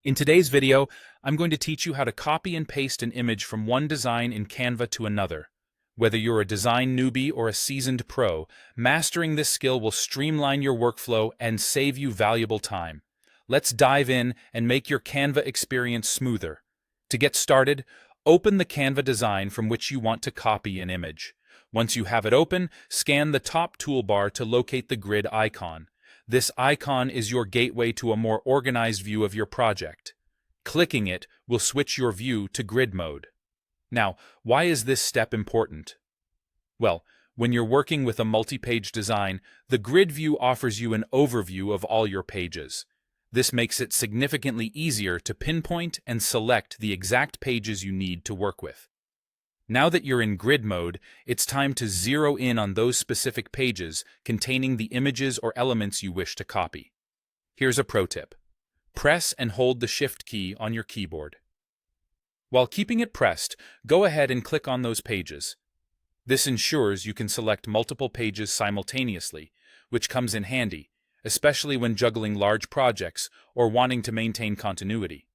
In today's video, I'm going to teach you how to copy and paste an image from one design in Canva to another. Whether you're a design newbie or a seasoned pro, mastering this skill will streamline your workflow and save you valuable time. Let's dive in and make your Canva experience smoother. To get started, open the Canva design from which you want to copy an image. Once you have it open, scan the top toolbar to locate the grid icon. This icon is your gateway to a more organized view of your project. Clicking it will switch your view to grid mode. Now, why is this step important? Well, when you're working with a multi-page design, the grid view offers you an overview of all your pages. This makes it significantly easier to pinpoint and select the exact pages you need to work with. Now that you're in grid mode, it's time to zero in on those specific pages containing the images or elements you wish to copy. Here's a pro tip. Press and hold the Shift key on your keyboard. While keeping it pressed, go ahead and click on those pages. This ensures you can select multiple pages simultaneously, which comes in handy, especially when juggling large projects or wanting to maintain continuity.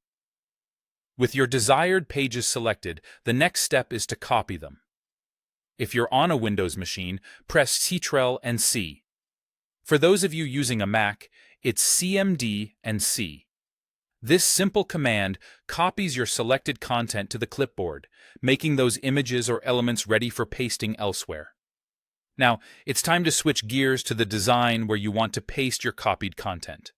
With your desired pages selected, the next step is to copy them. If you're on a Windows machine, press Ctrl and C. For those of you using a Mac, it's CMD and C. This simple command copies your selected content to the clipboard, making those images or elements ready for pasting elsewhere. Now, it's time to switch gears to the design where you want to paste your copied content.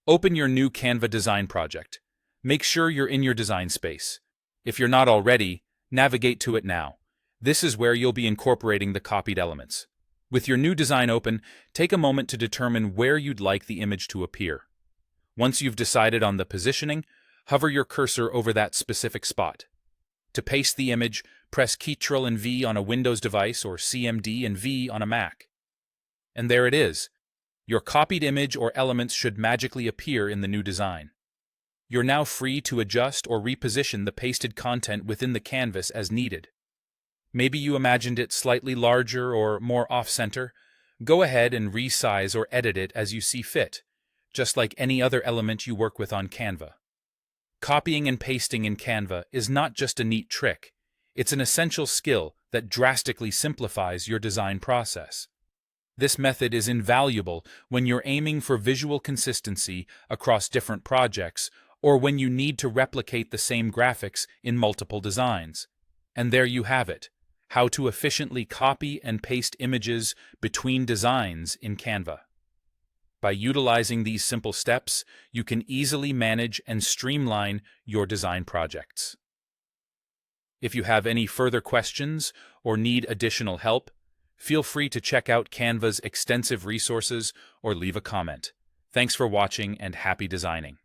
Open your new Canva design project. Make sure you're in your design space. If you're not already, navigate to it now. This is where you'll be incorporating the copied elements. With your new design open, take a moment to determine where you'd like the image to appear. Once you've decided on the positioning, hover your cursor over that specific spot. To paste the image, press Ctrl and V on a Windows device or CMD and V on a Mac. And there it is. Your copied image or elements should magically appear in the new design. You're now free to adjust or reposition the pasted content within the canvas as needed. Maybe you imagined it slightly larger or more off-center. Go ahead and resize or edit it as you see fit, just like any other element you work with on Canva. Copying and pasting in Canva is not just a neat trick. It's an essential skill that drastically simplifies your design process. This method is invaluable when you're aiming for visual consistency across different projects or when you need to replicate the same graphics in multiple designs. And there you have it, how to efficiently copy and paste images between designs in Canva. By utilizing these simple steps, you can easily manage and streamline your design projects. If you have any further questions or need additional help, feel free to check out Canva's extensive resources or leave a comment. Thanks for watching and happy designing.